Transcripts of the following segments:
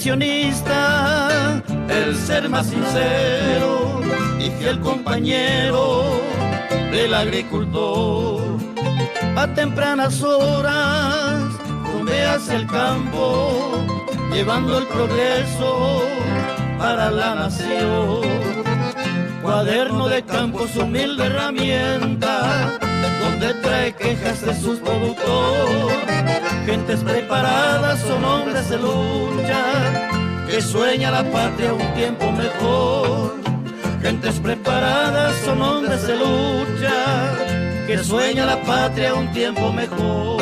profesionista, el ser más sincero y fiel compañero del agricultor. A tempranas horas rumbe hacia el campo, llevando el progreso para la nación. Cuaderno de campo, su humilde herramienta, donde trae quejas de sus productores. Gentes preparadas son hombres de lucha, que sueña la patria un tiempo mejor. Gentes preparadas son hombres de lucha, que sueña la patria un tiempo mejor.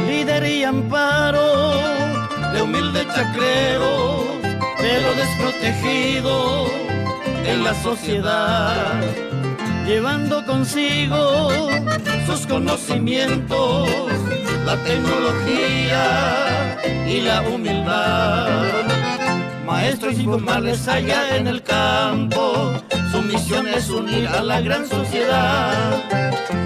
Líder y amparo de humildes chacreros, de lo desprotegido en la sociedad, llevando consigo sus conocimientos, la tecnología y la humildad. Maestros y formales allá en el campo, su misión es unir a la gran sociedad,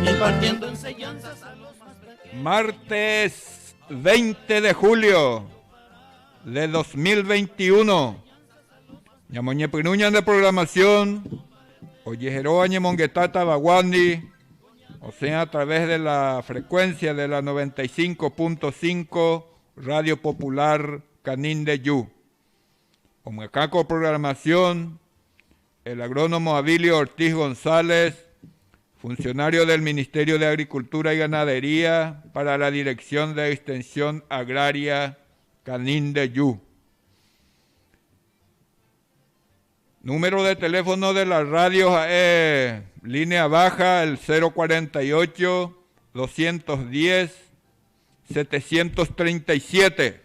impartiendo enseñanzas a los más pequeños. Martes 20 de julio de 2021. Ñamoñe Pinuñan de programación, Oyejero Añemonguetata Baguandi, o sea, a través de la frecuencia de la 95.5 Radio Popular Canindeyú. Como acá con programación, el agrónomo Abilio Ortiz González, funcionario del Ministerio de Agricultura y Ganadería para la Dirección de Extensión Agraria Canindeyú. Número de teléfono de la radio es línea baja, el 048-210-737.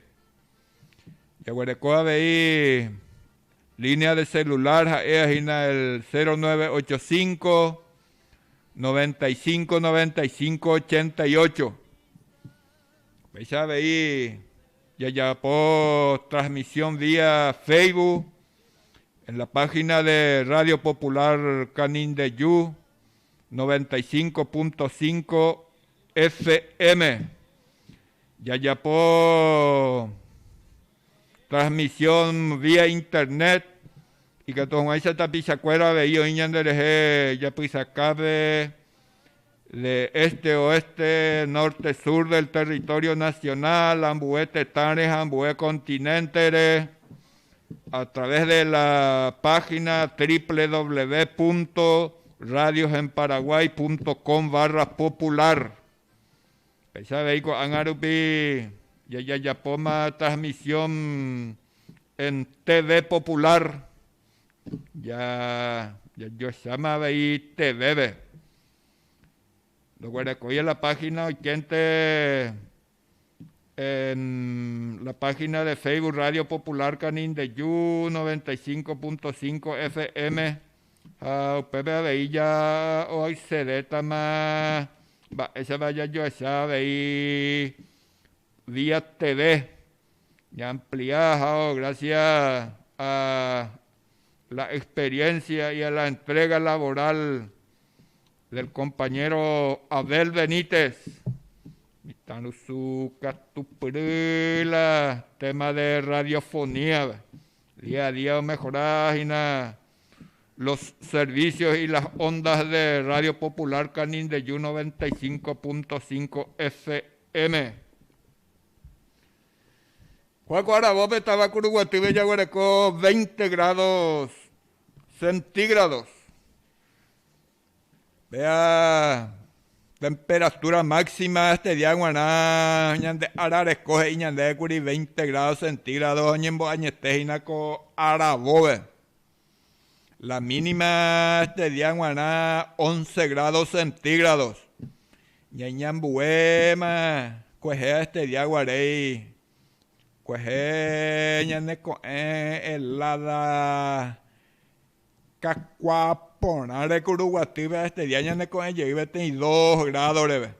Yaguarecoa veí línea de celular es el 0985 95 95 88. Veis veí ya por transmisión vía Facebook en la página de Radio Popular Canindeyú 95.5 FM. Ya por transmisión vía internet y que todo esa tapizacuera veía iñandereje ya pisacabe de este, oeste, norte, sur del territorio nacional, ambué tetanes, ambué continentes, a través de la página www.radiosenparaguay.com/popular. Esa vehículo Angarupi ya poma transmisión en TV Popular. Ya yo llama ahí TV. Luego recoge la página oyente en la página de Facebook Radio Popular Canindeyú 95.5 FM. Pepe ahí ya hoy se de tama. Esa vaya yo esa ahí vía TV. Ya ampliado gracias a la experiencia y a la entrega laboral del compañero Abel Benítez. Tema de radiofonía. Día a día mejorar los servicios y las ondas de Radio Popular Canindeyú 95.5 FM. Juaco Arabope estaba Curuguatí ya huerecó 20 grados centígrados. Vea temperatura máxima este día guaná ñande Arares coge y ñande curi 20 grados centígrados ñembo añetejina co Arabobe. La mínima este día en Guaná, 11 grados centígrados. Ñañambuema, cuejea este día guarey. Cuejea ñanecoe, helada. Cacuaponare curuguativa este día ñanecoe, llegué 22 grados, breve.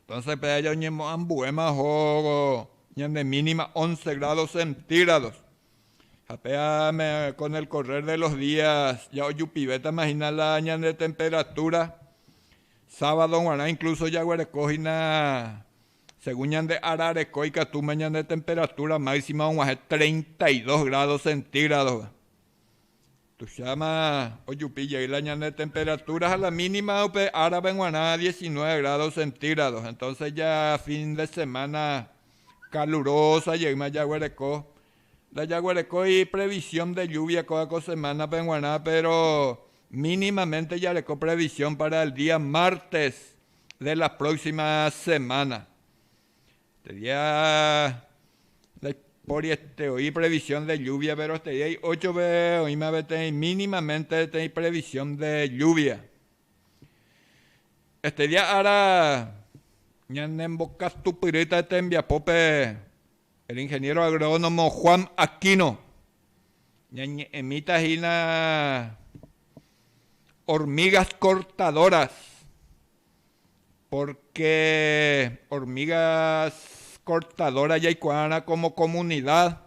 Entonces, pero yo ñemo ambuema jogo, ñande mínima 11 grados centígrados. Japéame con el correr de los días, ya oyupibeta, imagina la año de temperatura. Sábado, Guaná, incluso ya guarecojina, según ñande Arareco y Catuma, ñande temperatura máxima, vamos a 32 grados centígrados. Tu llama oyupilla y la ñande de temperaturas a la mínima, árabe en Guaná, 19 grados centígrados. Entonces ya fin de semana calurosa, llega ya guarecó. La Yaguareco y previsión de lluvia cada semana en Guaná, pero mínimamente ya recó previsión para el día martes de la próxima semana. Este día por hoy previsión de lluvia, pero este día hay 8 hoy mínimamente hay previsión de lluvia. Este día ahora ñanembocas tu pirita te envía pope. El ingeniero agrónomo Juan Aquino emita hormigas cortadoras, porque hormigas cortadoras ya hay como comunidad,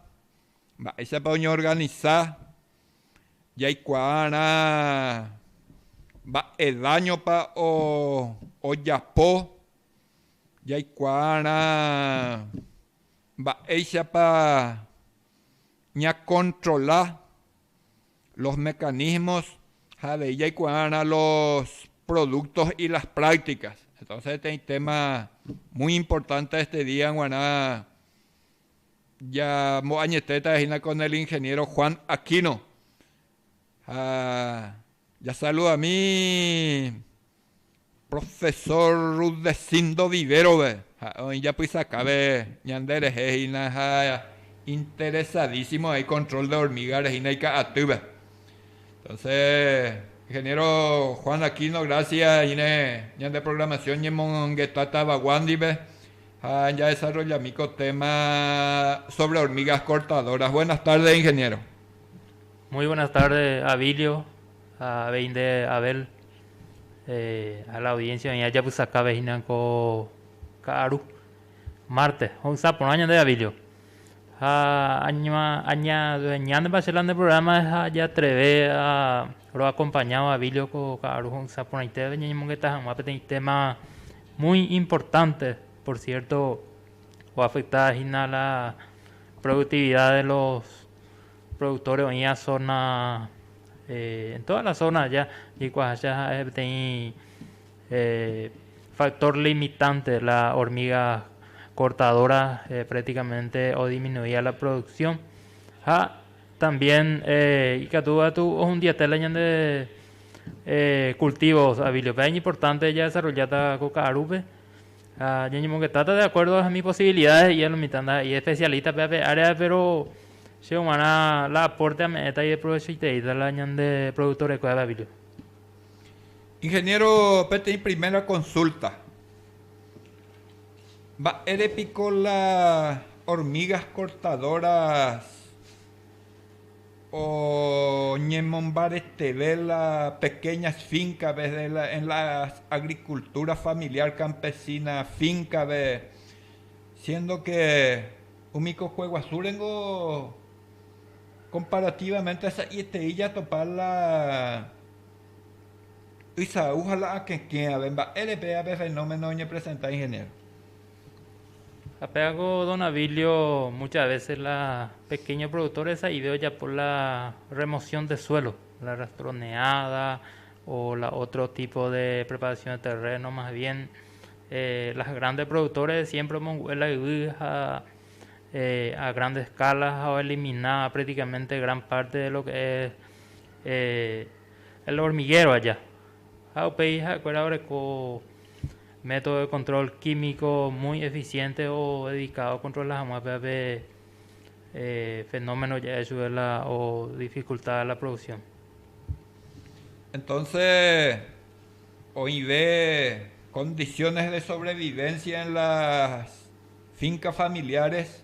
esa para organizar, ya hay va el daño para o yapó, ya hay va ella para controlar los mecanismos de ella y los productos y las prácticas. Entonces este es un tema muy importante este día en Guaná. Ya moañeteta con el ingeniero Juan Aquino. Ya saluda a mí, profesor Rudecindo Vivero, hoy ya pues acabe ñandere interesadísimo ahí control de hormigas y caatuba. Entonces, ingeniero Juan Aquino, gracias ñande programación ñemonguetata baguandibe. Ya desarrolla mi tema sobre hormigas cortadoras. Buenas tardes, ingeniero. Muy buenas tardes, Abilio, a Beinde Abel, a la audiencia, ya pues acá vejinan con Caru, martes, un sapo, año de Abilio. Aña de Barcelona de programa ya treve lo acompañado a Abilio con Caru, un sapo, y te venimos que está un tema muy importante, por cierto, o afecta a la productividad de los productores en la zona, en toda la zona ya, y cuando ya tiene factor limitante la hormiga cortadora prácticamente o disminuía la producción. También y que tú un día te leñan de cultivos habilios, es importante ya desarrollar coca arupe. Yo que trata de acuerdo a mis posibilidades y a lo mitad y especialista para área, pero si humana la aporte a meta y de provecho y la añan de productores de habilios. Ingeniero, pete primera consulta. ¿Va épico las hormigas cortadoras o ñemombares de las pequeñas fincas en la agricultura familiar campesina finca siendo que único juego azurengo comparativamente a esa y ya topar la Isa, ojalá que a ver fenómeno y presenta ingeniero. Apego Don Abilio muchas veces la pequeños productores ahí veo ya por la remoción de suelo, la rastroneada o la otro tipo de preparación de terreno, más bien las grandes productores siempre a grandes escalas o eliminar prácticamente gran parte de lo que es el hormiguero allá. Método de control químico muy eficiente o dedicado a controlar fenómenos ya de o dificultad de la producción. Entonces, hoy ve condiciones de sobrevivencia en las fincas familiares,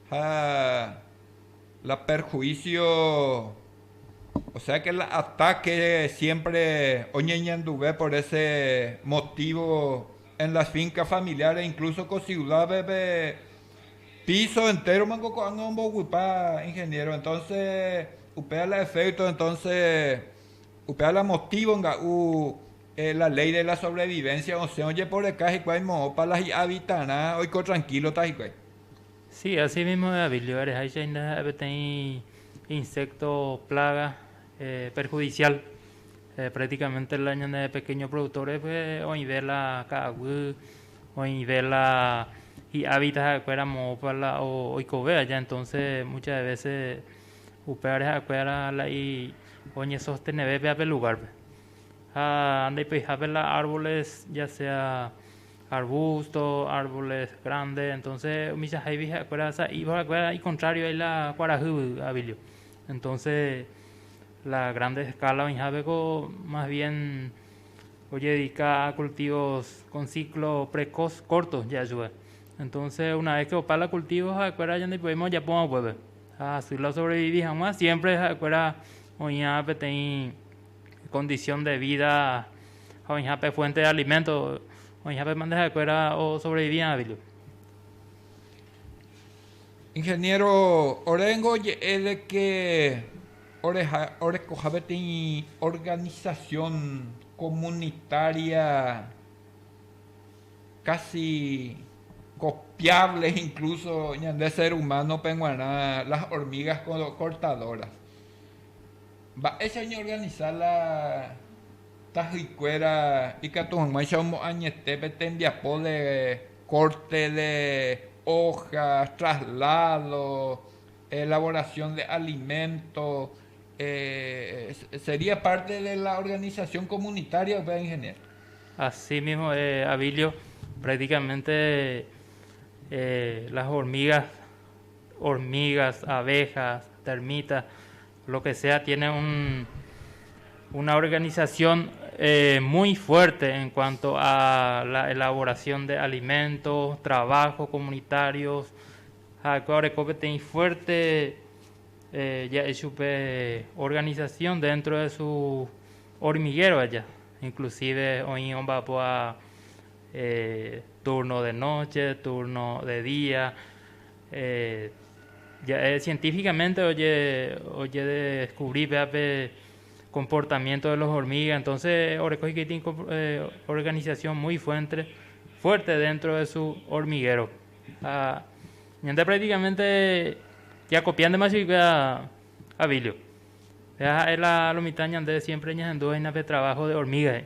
la perjuicio, o sea que el ataque siempre oñeñanduve por ese motivo en las fincas familiares, incluso con ciudades piso entero mango con huipa ingeniero, entonces upea la efecto, entonces upea la motivo la ley de la sobrevivencia, o sea, oye por acá y cuál mo para las habitantes hoy co tranquilo tajicuay. Sí, así mismo de habilidades. Hay hay insectos, plagas, perjudicial. Prácticamente el año de pequeños productores, pues, hoy ve la cagüe, hoy ve la y hábitats afuera para la o hoy covea ya, entonces muchas veces upeares afuera la y oye sostener ve a lugar. Anda y pues árboles, ya sea arbustos, árboles grandes, entonces misas hay viejas y contrario hay la cuarajú habilio. Entonces la grande escala en Jabeco más bien oye dedica a cultivos con ciclo precoz cortos ya ayuda. Entonces una vez que opala cultivos afuera ya no podemos ya podemos volver. Si lo sobrevivís jamás siempre afuera oye ten condición de vida oye fuente de alimento oye mandeja afuera o sobrevivían habilio. Ingeniero Orengo, es de que Orejo tiene organización comunitaria casi copiable incluso de ser humano penguaná, las hormigas cortadoras. Va ese año organizar la tajicuera y que tu mamá somos añetepe tendiapo de corte de hojas, traslado, elaboración de alimentos, sería parte de la organización comunitaria, ¿verdad, ingeniero? Así mismo, Abilio, prácticamente las hormigas, abejas, termitas, lo que sea, tienen una organización muy fuerte en cuanto a la elaboración de alimentos, trabajos comunitarios. Ahora tiene fuerte ya es su organización dentro de su hormiguero allá. Inclusive hoy va a turno de noche, turno de día. Ya, científicamente oye descubrí comportamiento de las hormigas, entonces Orecoy tiene organización muy fuerte dentro de su hormiguero. Entonces prácticamente ya copian demasiado a Vilio. Es la lomitaña de siempre en de trabajo de hormigas.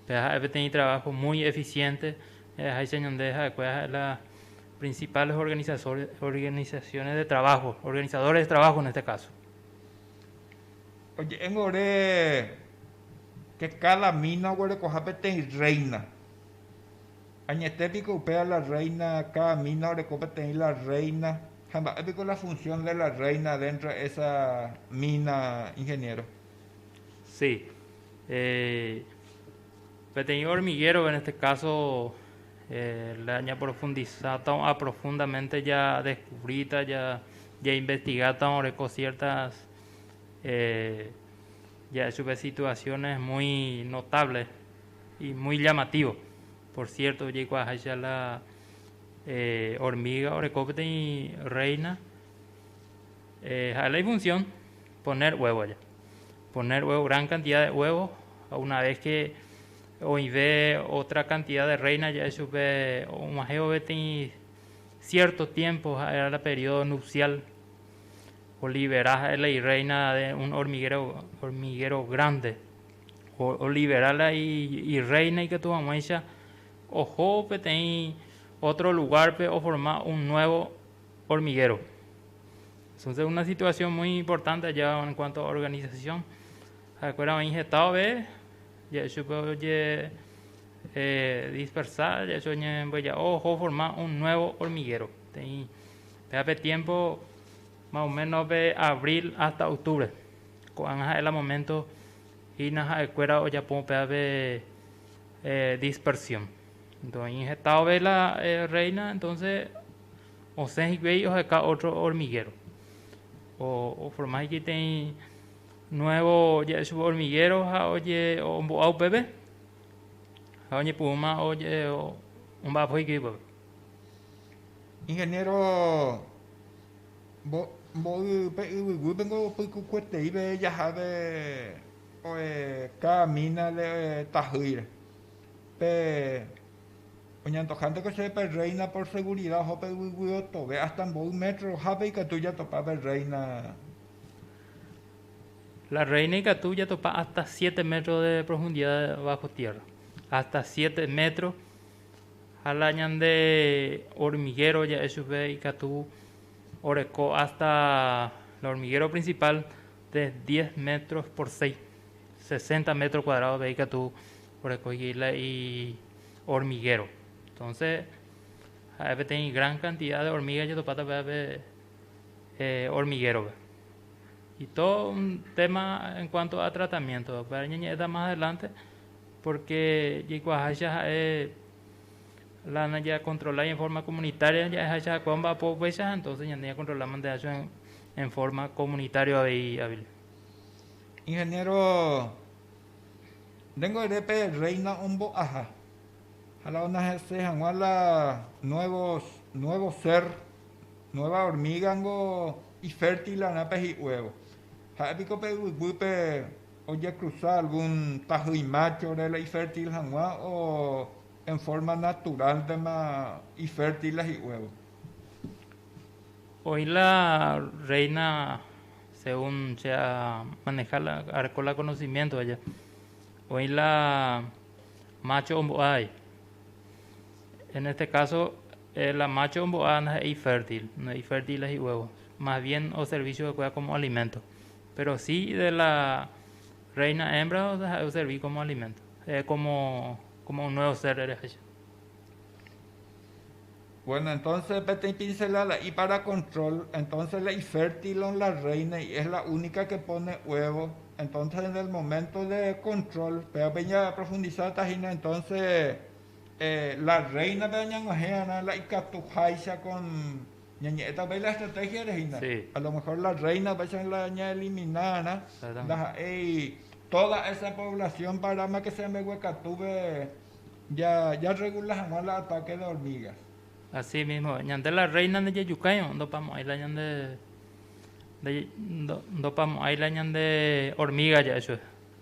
Tiene trabajo muy eficiente. Hay las principales organizaciones de trabajo, organizadores de trabajo en este caso. Oye, en Ore, que cada mina Ore cojape ten reina. Añetépico upea la reina, cada mina Ore cope ten la reina. Jamba, épico la función de la reina dentro de esa mina, ingeniero. Sí. Pequeño hormiguero en este caso la ya profundizado profundamente ya descubrida ya investigada con ciertas ya sube situaciones muy notables y muy llamativos. Por cierto, llegó a la hormiga orecopte y reina a la función poner huevo allá, poner huevo, gran cantidad de huevos. Una vez que hoy ve otra cantidad de reinas, ya sube un majeo cierto tiempo era el periodo nupcial o liberar la reina de un hormiguero grande o liberarla y reina y que tu mamá ojo ten otro lugar o formar un nuevo hormiguero. Entonces una situación muy importante ya en cuanto a organización. Acuerdan injetado ya supe dispersar ya soñé ojo formar un nuevo hormiguero. Ten tiempo más o menos de abril hasta octubre. Es el momento y naja escuela o ya pongo peave dispersión. Entonces, en estado de la reina, entonces, o se o acá otro hormiguero. O formáis que tenéis nuevo ya es hormiguero, oye, o un bebé, oye, puma, oye, un bajo y que Ingeniero, vos vengo pues cueste y ve ya sabe camina le tajir. Pe oña antojante que se pe reina por seguridad, jope tobe hasta un metro, jape y que tú ya topa pe reina. La reina y Catú ya topa hasta 7 metros de profundidad bajo tierra. Hasta 7 metros. Alañan de hormiguero ya eso ve y Catú oreco hasta el hormiguero principal de 10 metros por 6. 60 metros cuadrados de Catú oreco y hormiguero. Entonces, hay tener gran cantidad de hormigas ya topa hormiguero. Y todo un tema en cuanto a tratamiento, para ñeñeta más adelante, porque ya la ya controlar en forma comunitaria, ya es cuando va por veces, entonces ya controlamos de eso en forma comunitaria ahí, hábil. Ingeniero, tengo el EP reina umbo aja. A la una se la nuevos ser, nueva hormiga y fértil a y huevo. Pico pe oye cruzar algún tajo y macho de la fértil o en forma natural de más y fértiles y huevos. Hoy la reina, según se maneja con la conocimiento allá, hoy la macho hay. En este caso, la macho no es fértil, no es fértiles y huevos, más bien o servicio de cuida como alimento. Pero sí de la reina hembra o servir como alimento, como un nuevo ser. Bueno, entonces y para control, entonces la infértil en la reina y es la única que pone huevo. Entonces en el momento de control, pero peña profundizar tajina, entonces la reina de ñangojea la icatujaisa con ñañeta ve la estrategia de sí. A lo mejor la reina va a ser la ña eliminada, toda esa población para más que se me huecatuve ya regula el ataque de hormigas. Así mismo, ñande la reina de Yucayo, no pamo ahí la ñande de hormiga ya eso.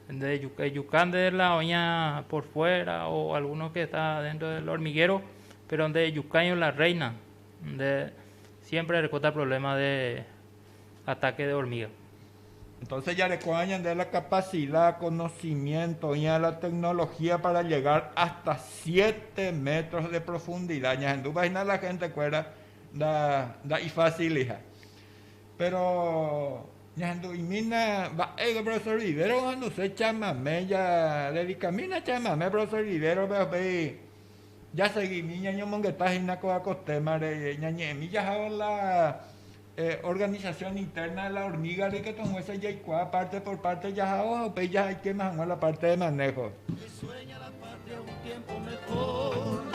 De yucán de la oña por fuera o alguno que está dentro del hormiguero, pero donde Yucayo la reina, donde siempre recorta problemas de ataque de hormiga. Entonces ya recuerdan de la capacidad, conocimiento y la tecnología para llegar hasta 7 metros de profundidad. Ya en Dubai la gente cuera da y fácil hija. Pero ya en Dubai va profesor Rivero cuando se chamame ya dedica mina chamame profesor Rivero ve ya seguí niña yo mongueta hina coa costema de ñañe mi ya la organización interna de la hormiga de que tomó esa ya parte por parte ya ya hay que manejar la parte de manejo. Y sueña la patria un tiempo mejor.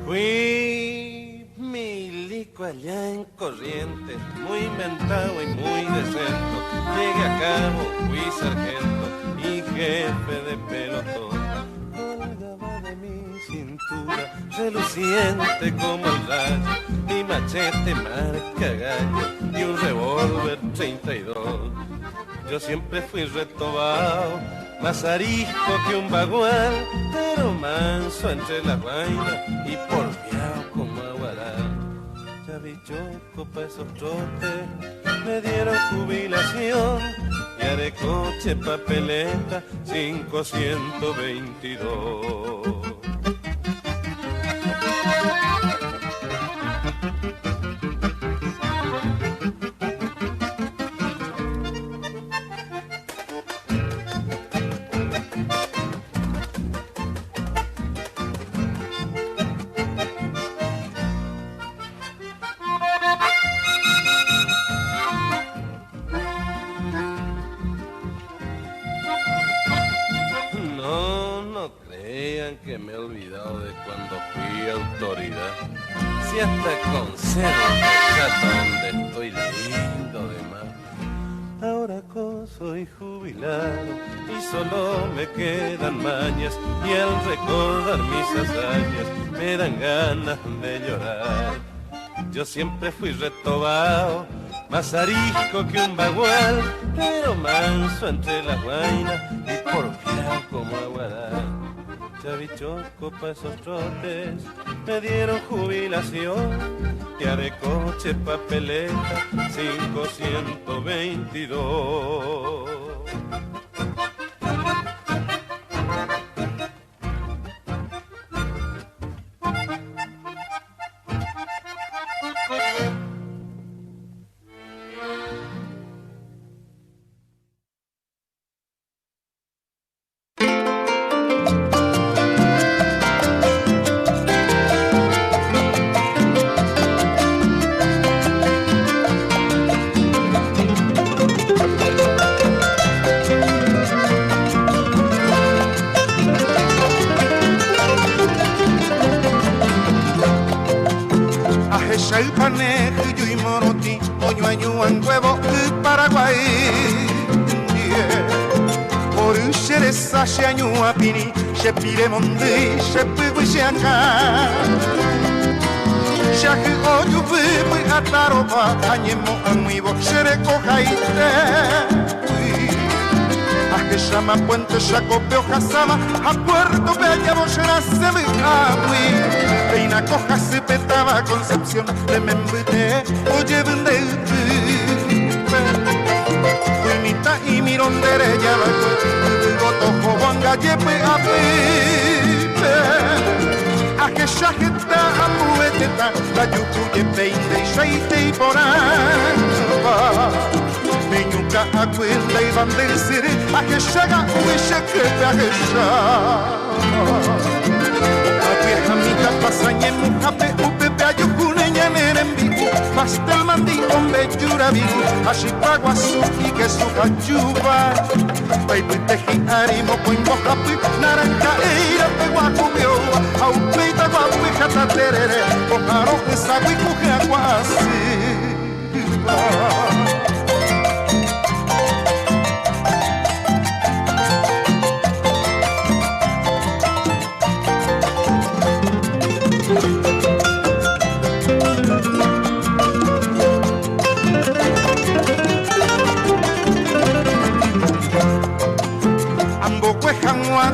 Fui milico allá en Corrientes, muy mentado y muy decente. Llegué a cabo, fui sargento y jefe de pelotón. Colgaba de mi cintura, reluciente como el rayo, mi machete marca gallo y un revólver 32. Yo siempre fui retobado, más arisco que un bagual, pero manso entre las vainas y porfiado como aguará. Ya vi choco pa' esos trotes, me dieron jubilación y haré coche papeleta 522. crean que me he olvidado de cuando fui autoridad. Si hasta conservo el chato donde estoy lindo de más. Ahora soy jubilado y solo me quedan mañas, y al recordar mis hazañas me dan ganas de llorar. Yo siempre fui retobado, más arisco que un bagual, pero manso entre las vainas y porfiado como aguaral. Chavichoco pa' esos trotes, me dieron jubilación, y Arecoche papeleta 5122. Pini, she pire mondi, she pigui she aka. Shahi oju vipi ataroba, anyemo amuivo, shere kohaite. Aje shama puente shakopeo kasama, a Puerto Bella boshera se me agui. Peina coja se petaba Concepción, de membute, oye vende. Cuimita y mirondere ya va. Wanga jepe apipe Aje shaheta amueteta La yuku jepe inde shaite y poramba Meñuka akwenda y bandelsiri Aje shaga uishe kepe aje shama Ape hamika pasanye mukape upepe ayukune nyanerembi Pastel mandi ombe yurabiru Ashipagua suki que suka juba Teji arimo koin mojapi naranja eira te guacubio au peita guapi jata terere ojaro esa guicuge aguasi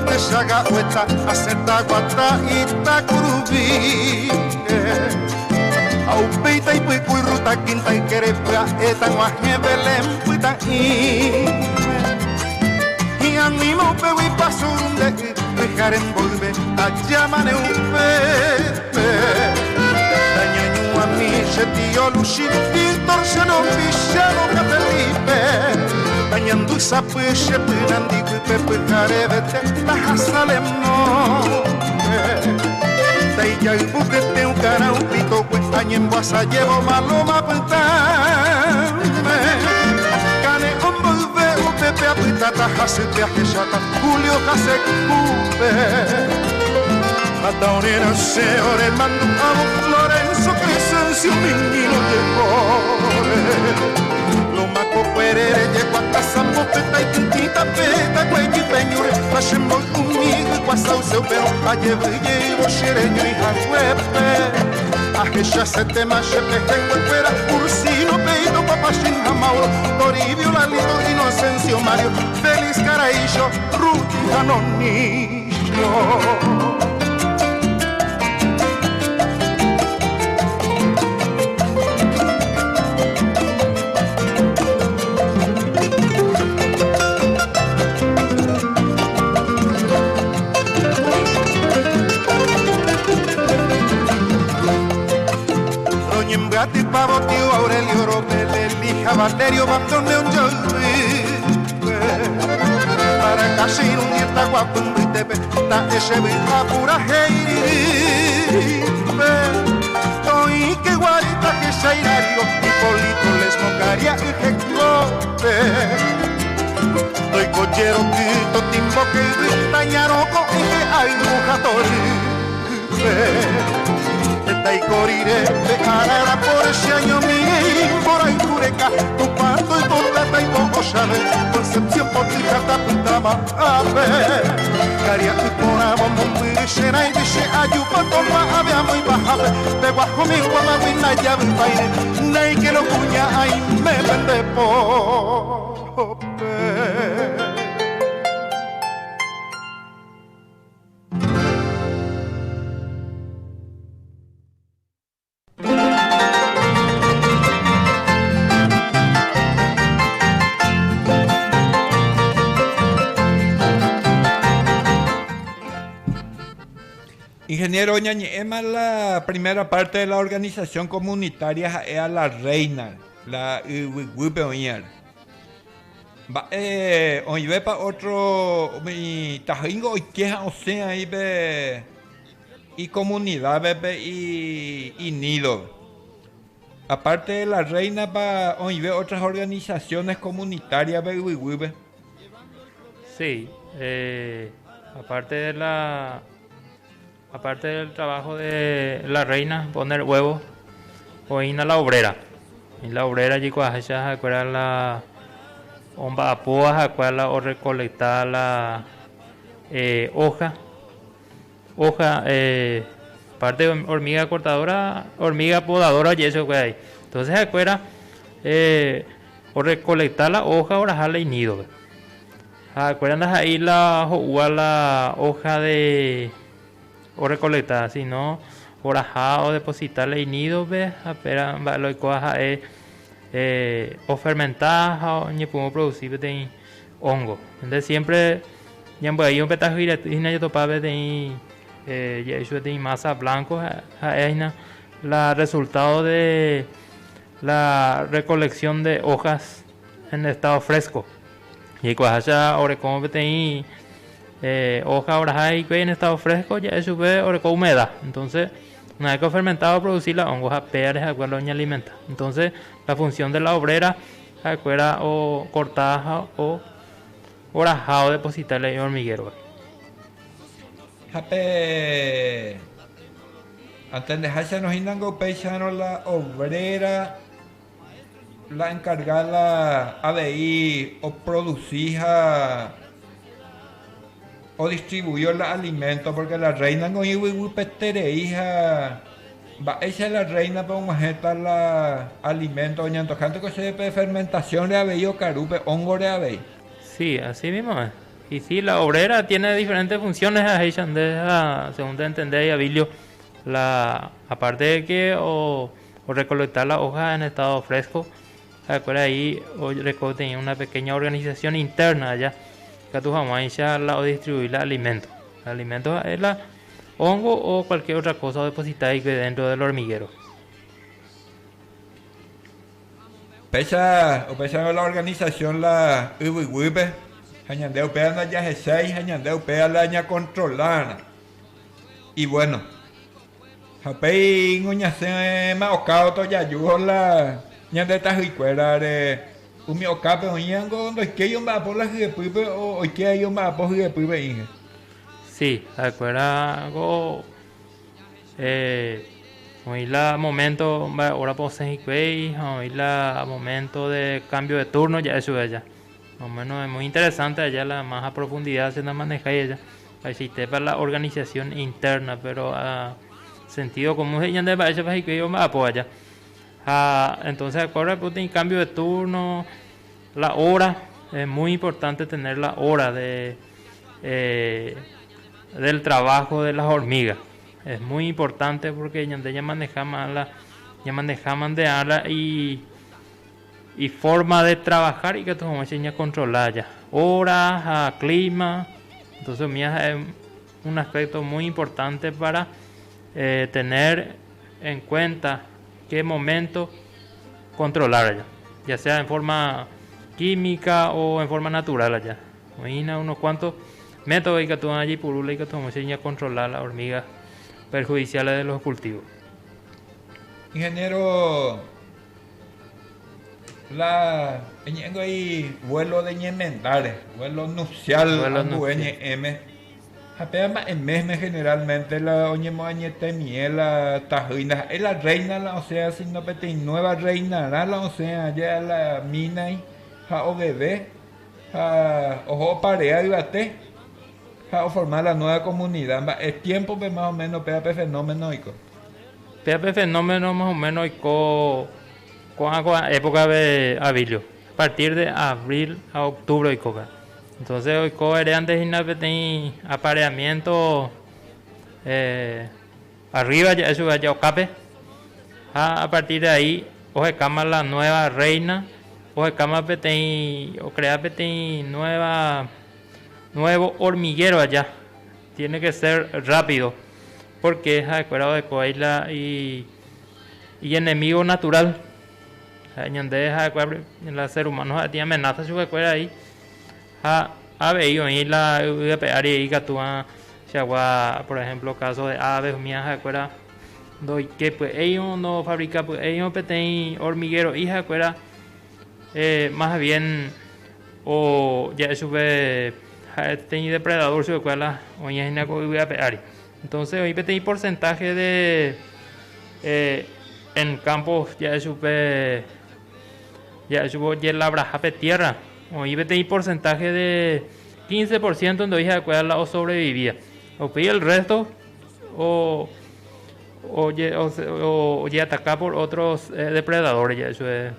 Te shaga hueta, aceta guata y tacurubi. Au peita y puicu y ruta quinta y querepea, eta guaje belén puita y. Y animo peu y pasurunde, dejar envolve, a llamane un pepe. Dañañu a mi, tío lushi, tintor se no pichano que Felipe. Dañando esa peche, penandi, pepe, carebete, la hasalemo. Daía el buquete, un cara, un pito, cuestaña en guasa, llevo maloma, petame. Cane, hombre, un pepe, a pitata, hasete, a jechata, Julio, case, cupe. Mataonera, se ore, mando a vos, Lorenzo, Crescencio, Minguino, llegó. Maco perere llegó a casa mopeta y quintita peta cuello y peñure Pashembo conmigo y guasao seu pero a lleve y xereño y jangüepe Aje ya se tema chepe jangüepera Ursino peito papachín jamauro Toribio Lalito Inocencio Mario Feliz Caraícho Ruti Canonillo Gati pavo tío Aurelio Robele Elija Valerio Bandoneón Yolvi Para casi un dieta guapo un britepe Ta ese vita pura heiri Toi que guarita que sairario Hipólito les mocaria y jecope Doy cochero quito timbo que gritañaroco y que ay mujatori Eta ikorire beharara por ese año mi por ahí cureca tu parto y tu tata y tu oshame Concepción por ti jata puntama ave Caria y por amo mumbiri shena y dishe ayupa toma ave amo y bajabe Te guajo mi guama wina llave paine Nei que lo cuña ay me vende pope Ingeniero Ñañema, la primera parte de la organización comunitaria es a la reina, la Iwiwipe Oñar. Hoy ve para otro, mi tajingo hoy queja o sea ahí ve y comunidad bebe y nido. Aparte de la reina, para hoy ve otras organizaciones comunitarias de Iwiwipe. Sí, aparte del trabajo de la reina, poner huevos, o ir a la obrera. En la obrera, chicos, allá se la omba apoa, o recolectar la hoja, parte de hormiga cortadora, hormiga podadora, y eso que hay. Entonces, se o recolectar la hoja o dejarla en nido. Acuerdan ahí la hoja de o recolectar, si no orajá o depositarle en nido ve apera lo que coja o fermentar o ni podemos producir de hongo. Entonces siempre ya voy a un petajo y na yo topaba de ya eso de masa blanco es la resultado de la recolección de hojas en estado fresco y cuando ahora como te hoja ahora y en estado fresco ya eso ve ahora con humedad. Entonces una vez que fermentado producir la hongos a peores a cual alimenta. Entonces la función de la obrera acuerda o cortada o orajado depositarle en hormiguero. Jape antes de dejarse nos indango peixano la obrera la encargada ABI o producía o distribuyó los alimentos porque la reina no iba petere hija va esa la reina para majeta la alimentos doña tocante que se de fermentación de abello carupe hongo de abello. Sí, así mismo es. Y sí, la obrera tiene diferentes funciones según te entendés, Abilio, aparte de que o recolectar las hojas en estado fresco, acuerda ahí o tenía una pequeña organización interna allá que tu jamás o distribuir los alimentos. El alimento es la hongo o cualquier otra cosa depositada dentro del hormiguero. Pesa la organización la Iwiwipe, añandeu pea na ya G6, añandeu pea la ña controlana. Y bueno, japei nguña se ma ocao to ya yuho la ñande tajicuera de umi okape oñango no es que yo me apo la jigepuipe o que yo me apo jigepuipe inge. Sí, acuerda algo hoy la momento ahora pose y hoy la momento de cambio de turno ya eso allá. Más o menos es muy interesante allá la más a profundidad se la maneja ella. Existe para la organización interna, pero a sentido común ya de base para que yo me apoya. Entonces acuerda en cambio de turno, la hora es muy importante tener la hora de del trabajo de las hormigas. Es muy importante porque ya manejaban de ala y forma de trabajar y que tú vamos a enseñar a controlar ya horas, clima. Entonces es un aspecto muy importante para tener en cuenta qué momento controlar ya sea en forma química o en forma natural allá. Imagina unos cuantos métodos que tú allí purula y que tú vamos a enseñar a controlar las hormigas perjudiciales de los cultivos. Ingeniero, tengo ahí vuelo de ñemendales, vuelo nupcial, vuelo NM. Apenas en mes generalmente la oñemo añete miel la tajina. Es la reina la o sea si no pete nueva reina la o sea ya la mina y ja o bebé ja ojo parea y bate ja o formar la nueva comunidad. Es tiempo pues, más o menos PAP fenómeno y PAP fenómeno más o menos y con época de abril. A partir de abril a octubre y coca. Entonces hoy cogeré antes de apareamiento arriba ya eso ya ocape. A partir de ahí oje cama la nueva reina, oje cama petén o crea petén nuevo hormiguero allá. Tiene que ser rápido porque es acuerdo de coila y enemigo natural. En la ser humano tiene amenazas su recuerda ahí. Ha veído ahí la UPR y Gatúa, por ejemplo, caso de aves mías, recuerda, doy que pues ellos no fabrican, pues ellos peten hormiguero y recuerda, más bien, o ya sube, tiene depredador, su recuerda, hoy es una UPR. Entonces, hoy peten porcentaje de, en campos, ya sube, ya la braja tierra. Hoy hay porcentaje de 15% donde dije acuerda o sobrevivía. O pide el resto o ya atacar por otros depredadores. Ya, eso es,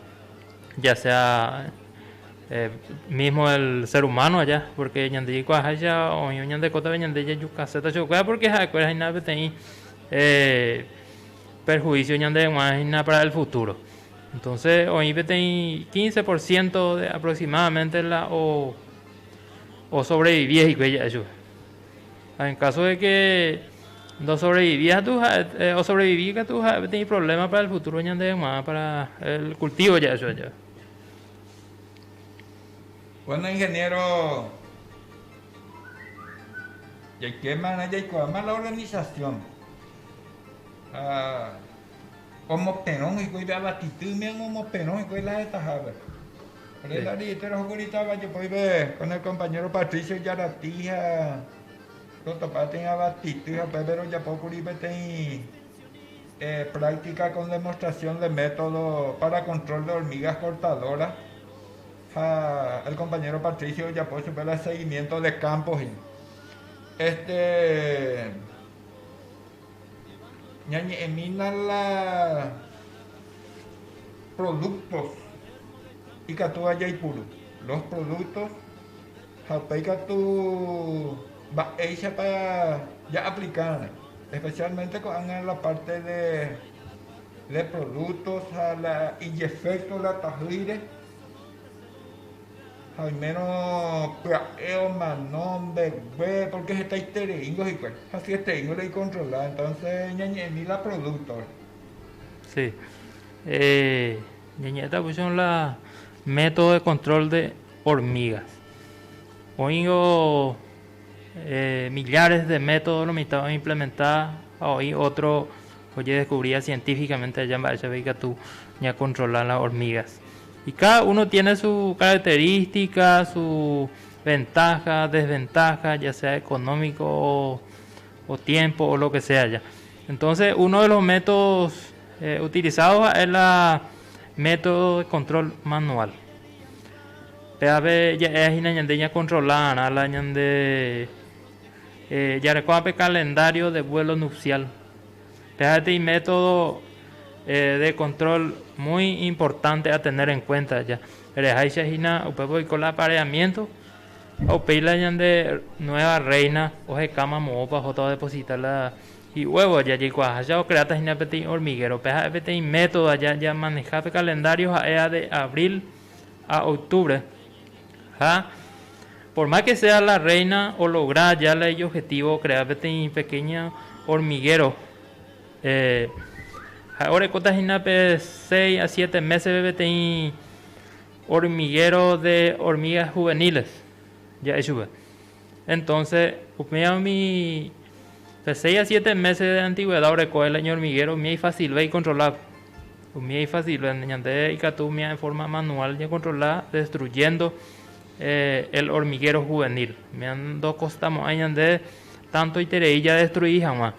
ya sea mismo el ser humano allá. Porque ñandí cuajaya o ñandí cota ñandí ya yucaseta chocuea porque acuerda hay nada que perjuicio ñandí más para el futuro. Entonces, hoy hay 15% de aproximadamente o sobrevivía y que eso. En caso de que no sobrevivías o sobrevivís, tú tienes problemas para el futuro más para el cultivo ya eso ya. Bueno, ingeniero, y qué manera y cuál más la organización. Como penón y cuida batitud me como penón y cuida la tajada. Por el ahorita yo puedo ver con el compañero Patricio Yaratija, los topates en batitud, pero ya poco libre práctica con demostración de método para control de hormigas cortadoras. El compañero Patricio ya puede ver el seguimiento de campos. Emina la productos y que tú allá y puro los productos que tú va hecha para ya aplicar especialmente con la parte de productos y efectos la tajire al menos manón bebé porque está histerico y pues así esteringo le controlar entonces ñañemi la productor sí ñañeta pues son la método de control de hormigas oigo millares de métodos lo mitad implementados hoy otro oye descubría científicamente allá en Bachabeca tú ya controlar las hormigas. Y cada uno tiene su característica, su ventaja, desventaja, ya sea económico o tiempo o lo que sea ya. Entonces uno de los métodos utilizados es el método de control manual. PAB ya es ya controlar la ya recoge calendario de vuelo nupcial. PAB y método de control muy importante a tener en cuenta ya. Y con el apareamiento o pedirla de nueva reina o se cama mopa o depositarla y huevo ya llegó allá o creata sin apetir hormiguero. PAP método allá ya manejar calendarios de abril a octubre. Por más que sea la reina o lograr ya el objetivo crear pequeña hormiguero. Ahora cotas en 6 a 7 meses bebé hormiguero de hormigas juveniles ya es sube entonces mi 6 a 7 meses de antigüedad ahora coge el año hormiguero mi fácil ve y controlar mi fácil y catumia de forma manual ya controlar destruyendo el hormiguero juvenil me han dos costamos años de tanto y te ya destruí jamás.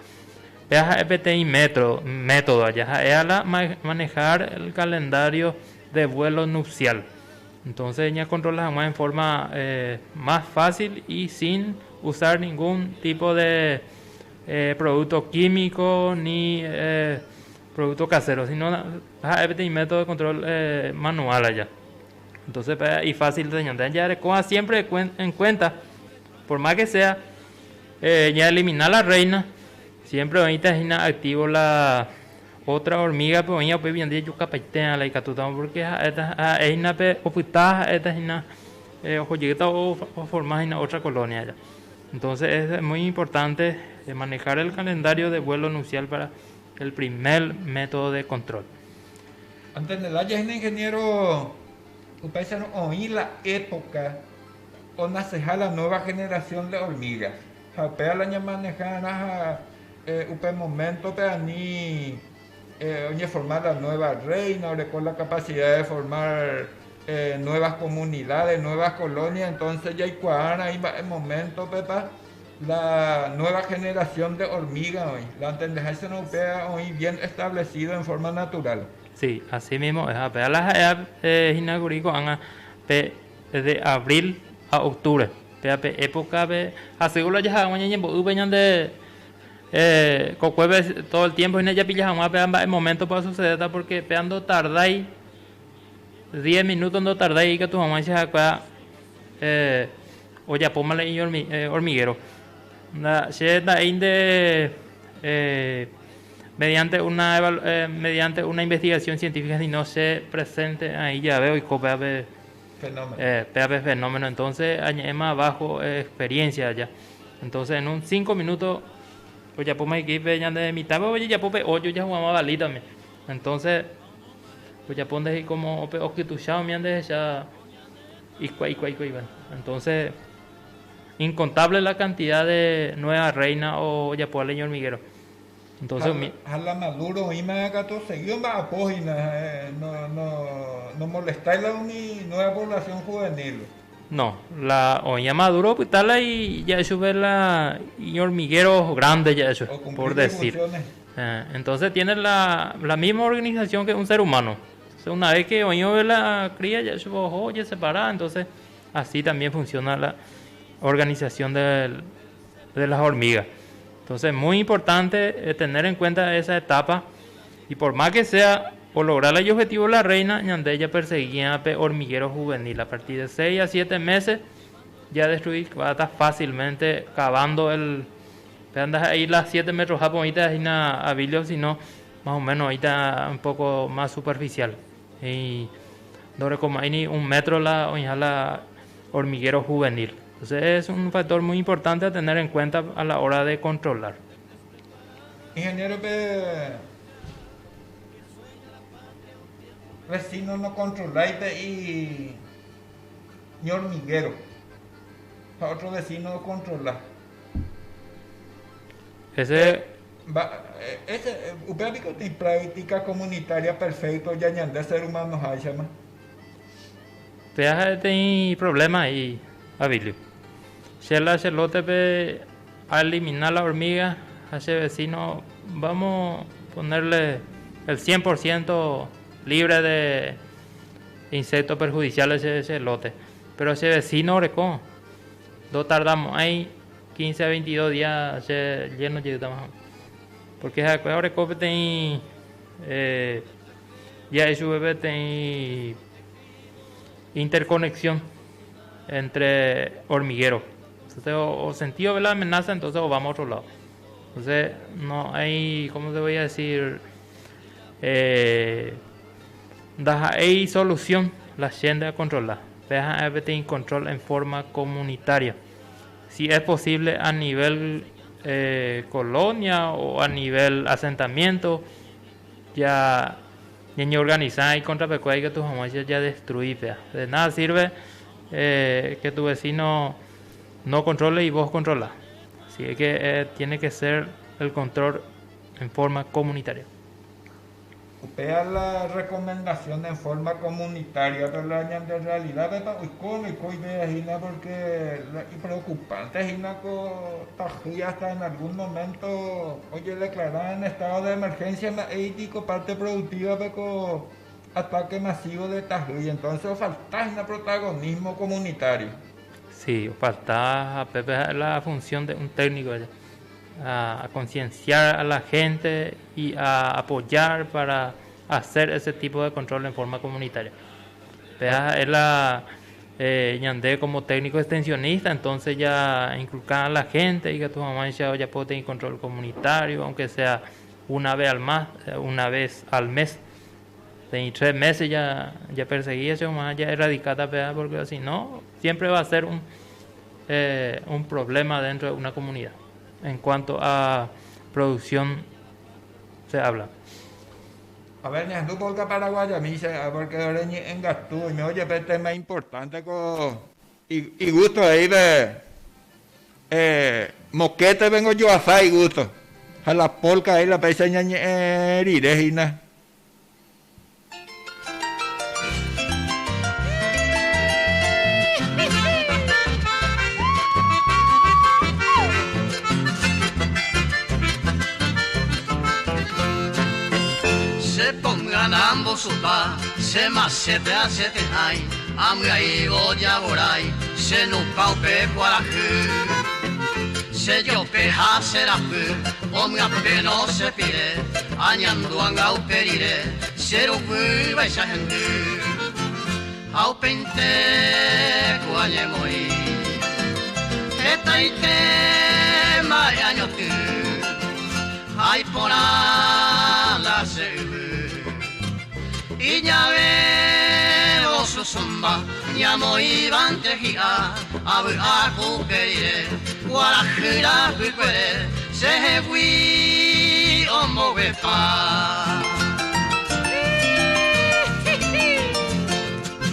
Veas EPTI método, ya es a manejar el calendario de vuelo nupcial. Entonces ya controlas jamás en forma más fácil y sin usar ningún tipo de producto químico ni producto casero, sino EPTI método de control manual allá. Entonces y fácil de señalar. Ya coja siempre en cuenta, por más que sea, ya eliminar la reina. Siempre ahorita es activo la otra hormiga, pero ya pues bien de yuca paitea la icatutamos porque esta es una oputada, esta es una joyeta o formar en otra colonia ya. Entonces es muy importante manejar el calendario de vuelo nupcial para el primer método de control. Antes de la ingeniero, ustedes oí la época donde nace la nueva generación de hormigas. Japea la manejar momento para ni formar la nueva reina, o con la capacidad de formar nuevas comunidades, nuevas colonias. Entonces ya hay ahí el momento pepa la nueva generación de hormigas hoy, la inteligencia europea hoy bien establecido en forma natural. Sí, así mismo es. Las inauguricos de abril a octubre. Época aseguro ya de todo el tiempo y ya pillas el momento para suceder porque peando tardáis 10 minutos no tardáis que tu mamá se acá o ya póngale y hormiguero mediante una investigación científica si no se presente ahí ya veo y copia fenómeno entonces más bajo experiencia ya entonces en un 5 minutos pues ya pues equipo ya de mitad pues ya pues hoy ya jugamos balita entonces pues ya pones como oquituchado me han de ya y entonces incontable la cantidad de nueva reina o ya pues leño hormiguero entonces la maduro y me gato seguido más página no molestáis la nueva población juvenil. No, la oña maduro pues tal y ya sube la y hormigueros grandes ya eso por decir. Entonces tiene la misma organización que un ser humano. Entonces, una vez que oño ve la cría ya sube ya separada, entonces así también funciona la organización de las hormigas. Entonces es muy importante tener en cuenta esa etapa y por más que sea o lograr el objetivo de la reina, Ñandella perseguía hormiguero juvenil. A partir de 6 a 7 meses ya destruir bata fácilmente cavando el andas ahí las 7 metros japonistas a Bilio, sino más o menos ahorita un poco más superficial y no como hay 1 metro la hormiguero juvenil. Entonces es un factor muy importante a tener en cuenta a la hora de controlar. Ingeniero, vecinos no controláis y hormiguero. Para otro vecino controlar. Ese usted tiene práctica comunitaria perfecto ya de ser humano hay más. Te hay problemas ahí, Abilio. Si el celote a eliminar la hormiga a ese vecino, vamos a ponerle el 100% libre de insectos perjudiciales ese lote. Pero ese vecino recó, no tardamos ahí 15 a 22 días lleno de porque ahora tem ya eso bebé tem interconexión entre hormigueros. Entonces o sentido de la amenaza, entonces o vamos a otro lado. Entonces no hay, ¿cómo te voy a decir? Hay solución la gente a controlar. Deja everything control en forma comunitaria. Si es posible a nivel colonia o a nivel asentamiento, ya ni organizar y contra pecuaria que tus mamás ya destruir. De nada sirve que tu vecino no controle y vos controlas. Así que tiene que ser el control en forma comunitaria. Upea la recomendación en forma comunitaria, pero la de realidad es porque y preocupante y hasta en algún momento, oye, declarar en estado de emergencia ético parte productiva pero ataque masivo de Tajuy, entonces falta un protagonismo comunitario. Sí, falta a Pepe la función de un técnico a concienciar a la gente y a apoyar para hacer ese tipo de control en forma comunitaria. Es la Ñandé como técnico extensionista, entonces ya inculcar a la gente y que tu mamá ya puede tener control comunitario, aunque sea una vez al mes. En 3 meses ya perseguía eso más, ya erradicada, porque si no, siempre va a ser un problema dentro de una comunidad. En cuanto a producción se habla. A ver, ni andu por Paraguay, a mí porque ahora en Gastú, y me oye, pero este tema importante y gusto ahí de moquete vengo yo a hacer y gusto. A la polca ahí la peseña rirejina. Ambos supa, se macete a sete hay, amgai goya borai, se nupa pe guarajú, se yo peja serapu, omga peno se pire, añando angau perire, se rupu baisa hendu, au pente guanye moi, etaite mai año tu, ai pona la se Iña veo su zomba, ñamo iban tejía, abu aku perire, guarajira picuere, se hui omo bepa.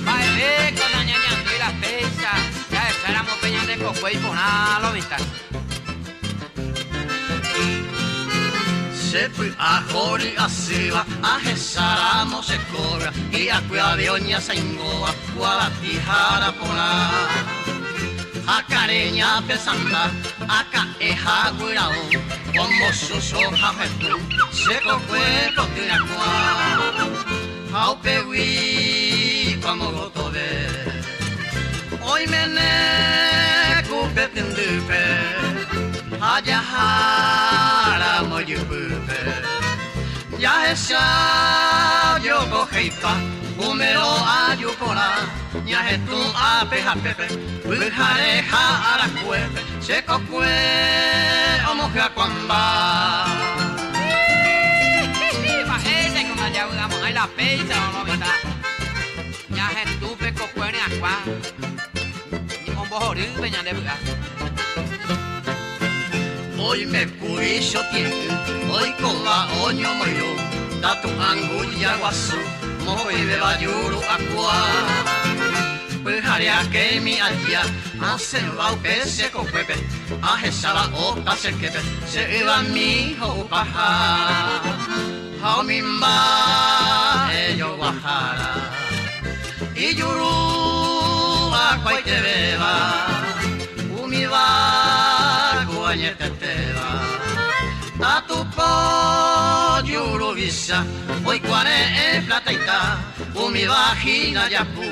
Baile con la ñaña y la pesa, ya esperamos peña de coco y poná lo vistas. Se fue a Jori a Siva, a Gesaramo se cobra, y a Cuadioña se ingoa, Gualatijara pona. A Careña pesanda, a Caeja Guirao, como sus hojas se cocue cotinacua. A Upewi, como gotove, hoy mene cupetindupe. Ayahara moyupe, ya esa yo cogeipa, umero ayupona, ya estu apeja pepe, ujareja aracuepe, se cocue omoja cuamba. Ese como ya vamos a la pesa vamos a ver, ya estu pe cocue ni agua, ni un bojorí peña de buga. Hoy me cuiso tiene, hoy con la oño moyo, da tu angulla guaso, mojo y beba yuru aqua. Pues haría que mi allá, hace va que se copepe, a jesala oca se quepe, se iba mi hijo paja. Hao mi mba, ello guajara, y yuru aqua y te beba, umiba, guañeteteba. A tu pollo visa, hoy cuare en plataita, mi vagina ya pu,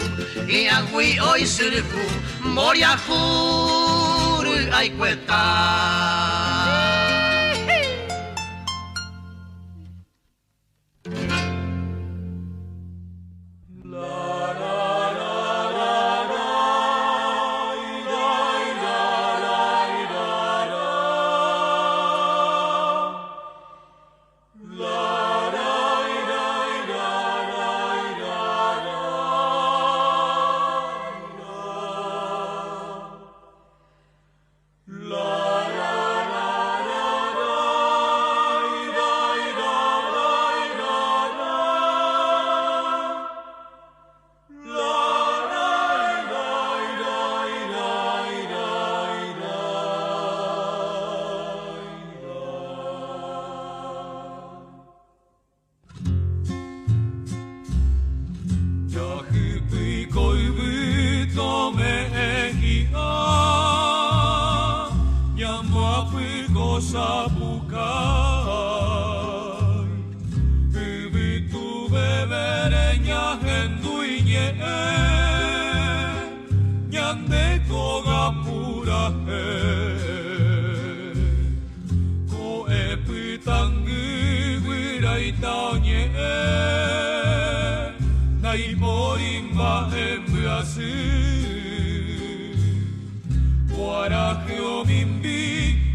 y agui hoy surfu, moria juru ay cueta. La urahe ko e putangu gurai taunye nai morimba e muasu waraku o mimbi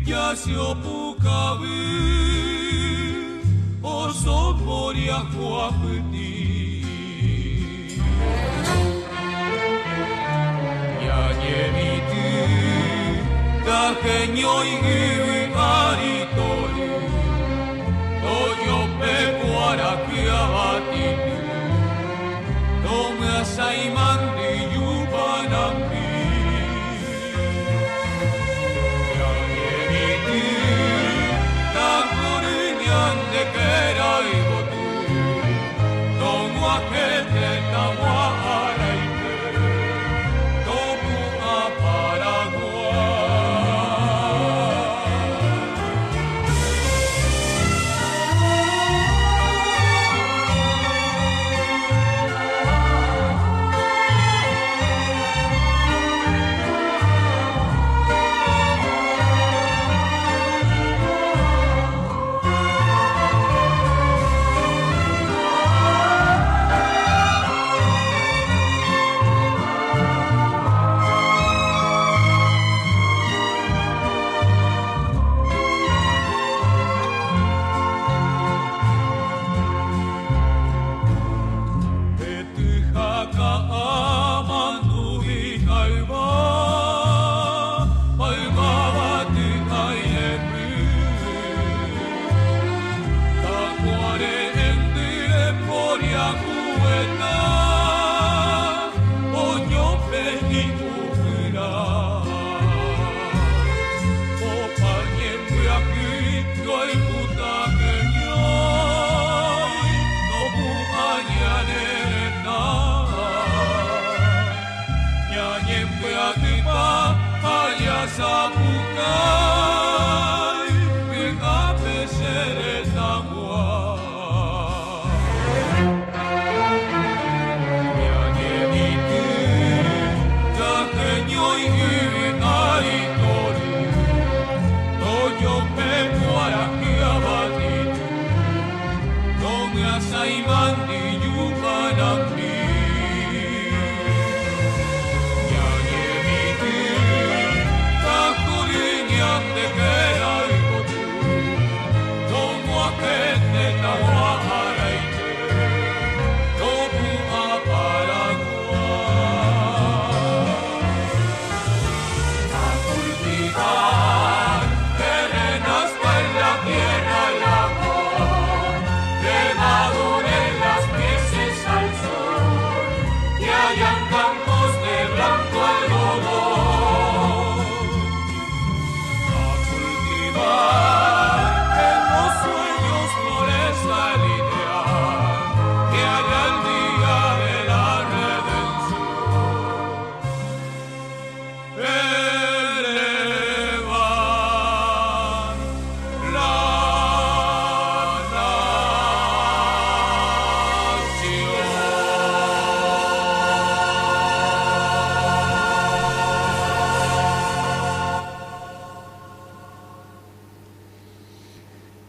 yasio pukau o somoria kuaputi Dakenyoi hui aritoru Toyo pe kuarakia hatitu Tonga saimandi yubanampi Yangemitu Nakuru nyande kerai botu Tongwa kete tawa araite Tobu aparagua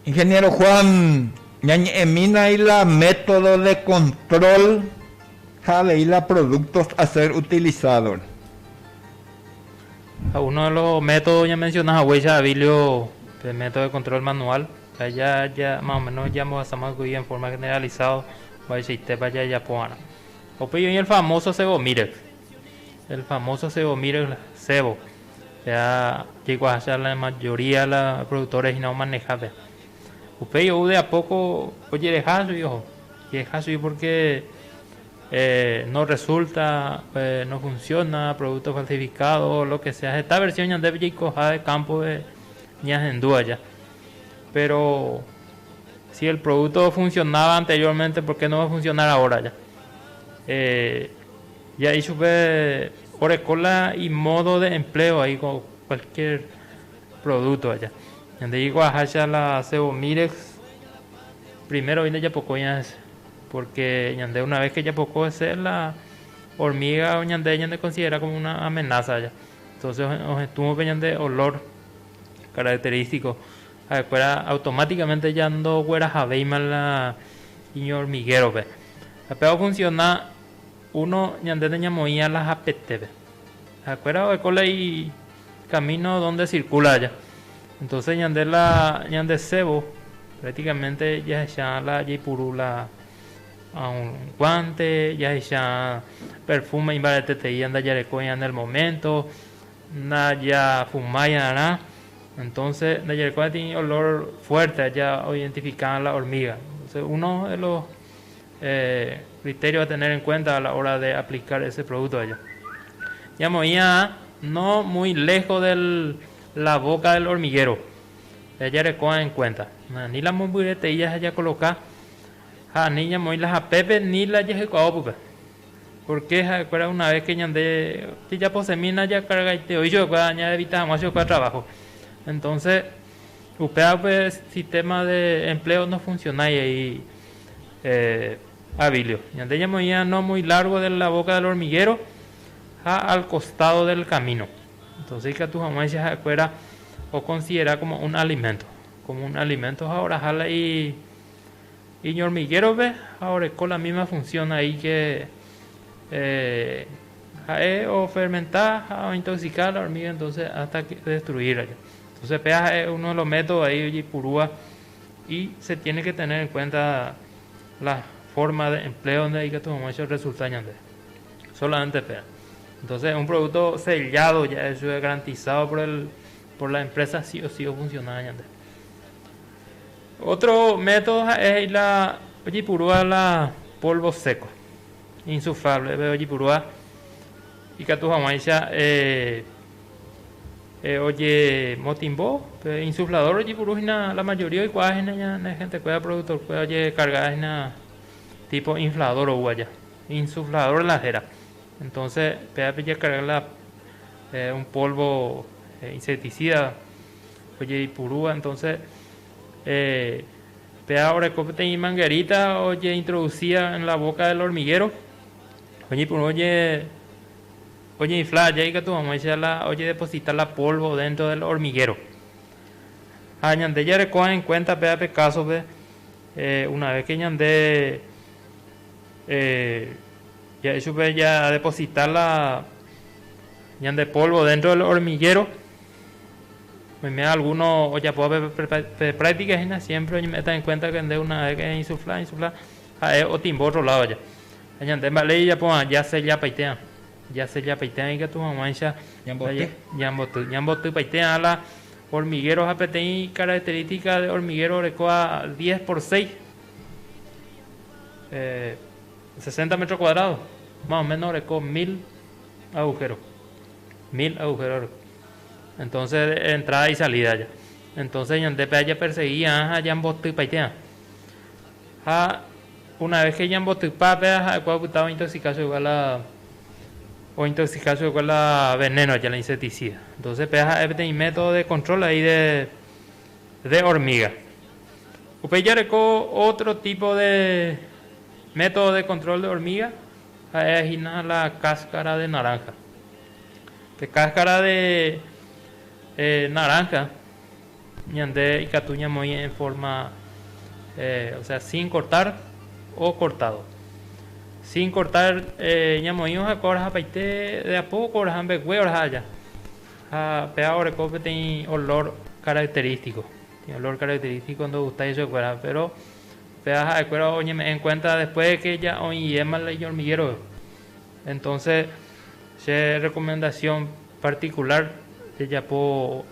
Ingeniero Juan, ñañemina y la método de control sabe y la productos a ser utilizados. Uno de los métodos ya mencionas a huella habilio, el método de control manual. Ya más o menos ya estamos en forma generalizada. Vaya y te vaya ya poana. Y el famoso Cebo Mirex. El famoso Cebo Mirex Cebo. Ya llegó a ser la mayoría de los productores y no manejables. Yo de a poco, oye, dejazo porque no resulta, no funciona, producto falsificado, lo que sea. Esta versión ya debe ir de campo de Ñajendúa ya. Pero si el producto funcionaba anteriormente, ¿por qué no va a funcionar ahora ya? Ya hizo orecola y modo de empleo ahí con cualquier producto allá. Donde digo a hacha la Cebo Mirex, primero viene Yapocoñas, porque ñande una vez que Yapocó es la hormiga o ñande considera como una amenaza allá. Entonces os estuvo peñando olor característico. Afuera automáticamente ya ando fuera javeima la y hormiguero ve. Pero funciona uno ñande de ñamoía las apete ve. Afuera de cola y camino donde circula ya. Entonces ñande cebo prácticamente ya la yipurula a un guante, ya perfume y barete te anda ya en el momento, ya fumaya nada. Entonces, de tiene olor fuerte, ya identifican la hormiga. Entonces, uno de los criterios a tener en cuenta a la hora de aplicar ese producto allá. Ya movía no muy lejos de la boca del hormiguero. Ya recoge en cuenta. Ni la momburete ya coloca. Ni ya muy las apepe ni la ya coapupe. Porque una vez que ya posemina ya carga y te oye ya evita más trabajo. Entonces, UPA pues sistema de empleo no funciona y habilio. Ya ya no muy largo de la boca del hormiguero al costado del camino. Entonces que tu jamás se acuerda o considera como un alimento. Como un alimento ahora jala y hormiguero ve ahora con la misma función ahí que o fermentar o intoxicar la hormiga entonces hasta que destruirla. Entonces PEA es uno de los métodos ahí de purúa y se tiene que tener en cuenta la forma de empleo donde hay que tomar esos resultados solamente PEA. Entonces un producto sellado ya eso es garantizado por la empresa sí o sí funcionando. Otro método es la purúa la polvo seco insuflable de purúa y que tu jamaica oye motimbo insuflador oye purúa la mayoría de la gente cuida productor puede oye cargar en tipo inflador o guaya insuflador la jera entonces puede cargar un polvo insecticida oye purúa entonces ahora copete y manguerita oye introducida en la boca del hormiguero oye por oye inflar ya que tu mamá oye depositar la polvo dentro del hormiguero añande ya recoge en cuenta pe caso una vez que ñande ya eso ya depositar la ñande polvo dentro del hormiguero me da algunos o ya puedo ver prácticas siempre me está en cuenta que de una vez que insuflar o timbo otro lado ya añande vale ya pues ya se paitea y que tu mamá ya botu paitea la hormigueros apetí características de hormiguero recoa 10 por 6 60 metros cuadrados más o menos recoa 1000 agujeros entonces entrada y salida ya entonces ya perseguía ya en botu paitea una vez que ya en botu papea estaba intoxicado igual a veneno ya la insecticida entonces este método de control ahí de hormiga ya recoge otro tipo de método de control de hormiga es la cáscara de naranja cáscara de naranja ñande y catuña muy en forma o sea sin cortar o cortado sin cortar ñamoíos a coras a paite de a poco coras ambe huevos allá a peor recope tiene olor característico cuando gusta eso fuera pero peaja de cuero oye me en cuenta después de que ya hoy es mal el hormiguero entonces se recomendación particular ya po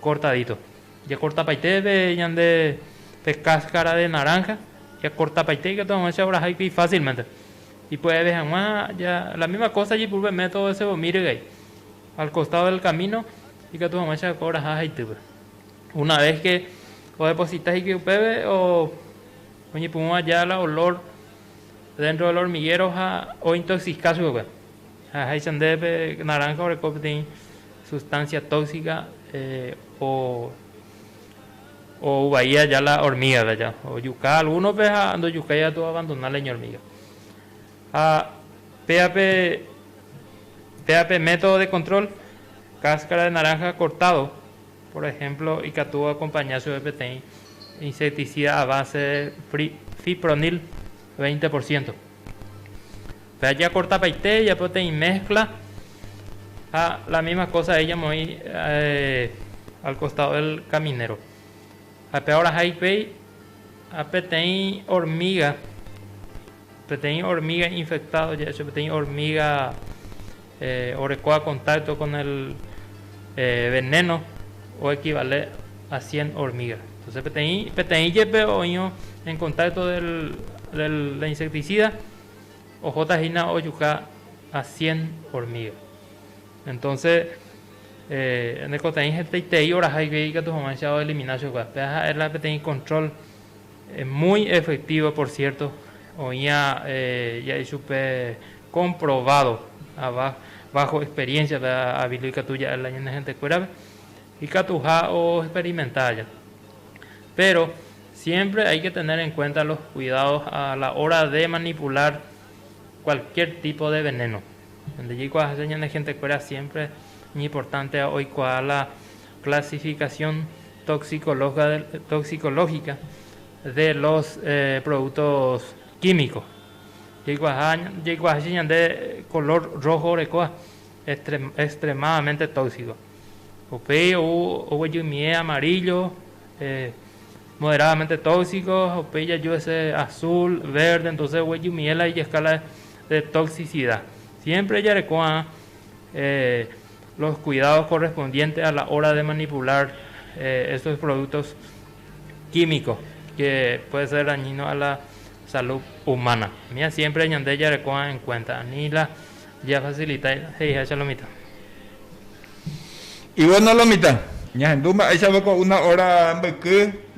cortadito ya corta paite de cáscara de naranja ya corta paite que tomamos ahora hay fácilmente y puede dejar más ya la misma cosa allí por el método ese mire ahí al costado del camino y que tomamos ahora hay una vez que o depositas y que bebe o oye pues ya la olor dentro del hormiguero o intoxicar su hay sende naranja o recope sustancia tóxica o bahía ya la hormiga ¿verdad? O yuca algunos veces ando yuca ya tú abandonar la hormiga PAP método de control cáscara de naranja cortado, por ejemplo, y que tú acompañas de PTI, insecticida a base de fipronil 20%. Pero ya corta paite, ya PTI mezcla la misma cosa, ella muy al costado del caminero. A peor a Haipei, a PTI hormiga infectado, ya hecho PTI hormiga orecoa contacto con el veneno o equivale a 100 hormigas. Entonces PTI lleve en contacto de la insecticida o jina o yuca a 100 hormigas. Entonces en el contenido TI horas hay que tu manchado eliminar su guapa. Es la PTI control muy efectivo, por cierto. Hoy ya es súper comprobado bajo experiencia de habilidad tuya el año de gente cuerda y catuja o experimental. Pero siempre hay que tener en cuenta los cuidados a la hora de manipular cualquier tipo de veneno. Donde llegó a años de gente cuerda siempre muy importante hoy cuál la clasificación toxicológica de los productos químicos. Llegó a de color rojo orecoa extremadamente tóxico. Opey o yumie amarillo moderadamente tóxico, opey ya ese azul, verde, entonces yumie la escala de toxicidad. Siempre ya recuerda los cuidados correspondientes a la hora de manipular estos productos químicos que puede ser dañino a la salud humana. Mira, siempre ñande ya recuerda en cuenta, ni la ya facilita Lomita. Y bueno, Lomita, ya en Duma, ahí se ve con una hora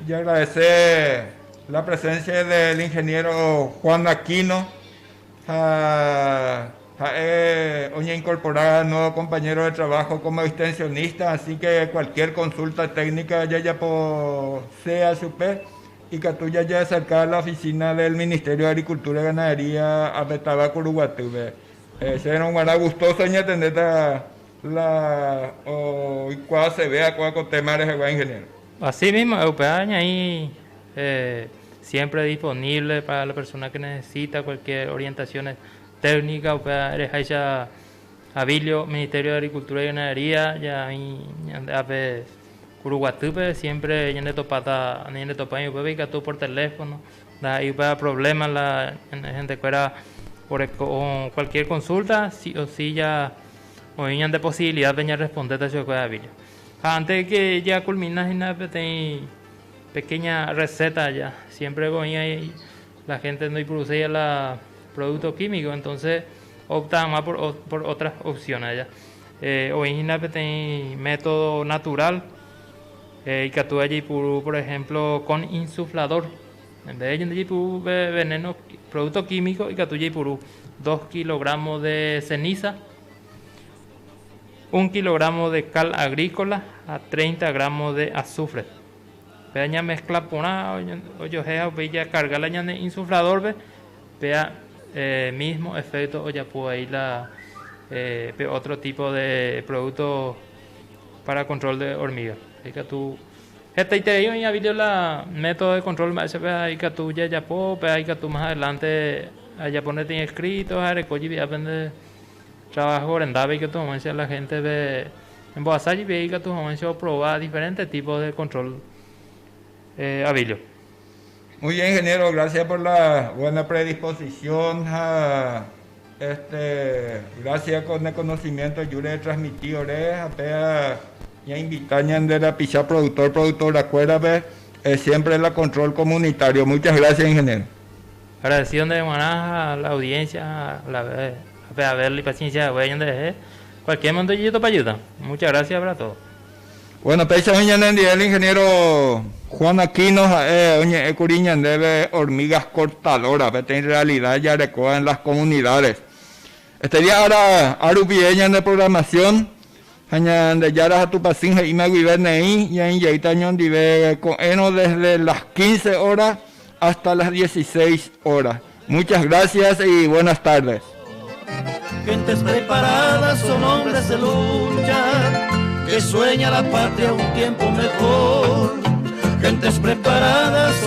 y agradecer la presencia del ingeniero Juan Aquino. Hoy incorporar a nuevo compañero de trabajo como extensionista, así que cualquier consulta técnica ya por CASUP y que tú ya acercar a la oficina del Ministerio de Agricultura y Ganadería a Betaba Curuguatube. Será un gran gustoso entender cuál se vea cuál con temas de ingeniero. Así mismo, Eupeaña ahí siempre disponible para la persona que necesita cualquier orientación técnica, o sea, eres allá Abilio, Ministerio de Agricultura y Ganadería, ya a Curuguatube, siempre ya le topata, ni le topa y puede tú por teléfono, ahí para problemas la gente que era por cualquier consulta, sí o sí ya hoy de posibilidad de responder a su Abilio. Antes de que ya culminas en una pequeña receta ya, siempre voy ahí la gente no produce la producto químico, entonces opta más por otras opciones ya. Hoy en un método natural y que tú allí por ejemplo con insuflador en vez de veneno producto químico y que tú allí por 2 kilogramos de ceniza, 1 kilogramo de cal agrícola a 30 gramos de azufre. Veña mezcla por una ya carga la de insuflador vea mismo efecto o ya puedo ir otro tipo de producto para control de hormigas. Que tú este te digo ya video la método de control más ahí que tú ya puedo ahí que tú más adelante allá ponerte inscrito a recoger y aprender trabajo rendable y que tú comences la gente ve en Boasay y ve que tú comences a probar diferentes tipos de control habilio. Muy bien, ingeniero, gracias por la buena predisposición. Gracias con el conocimiento yo le transmití ya invitañan de la picha productora cuerda siempre la control comunitario. Muchas gracias, ingeniero. Agradecido de a la audiencia, a verle paciencia, de cualquier montollito para ayudar. Muchas gracias para todos. Bueno, pecha mañana el ingeniero Juan Aquino, Curiñan debe hormigas cortadoras, en realidad ya recogen en las comunidades. Este día ahora Arubieñan de programación, de Yaras a tu pasinja y me guibernei, y en Yaitañón vive con eno desde las 15 horas hasta las 16 horas. Muchas gracias y buenas tardes. Gentes preparadas son hombres de lucha, que sueña la patria un tiempo mejor, gentes preparadas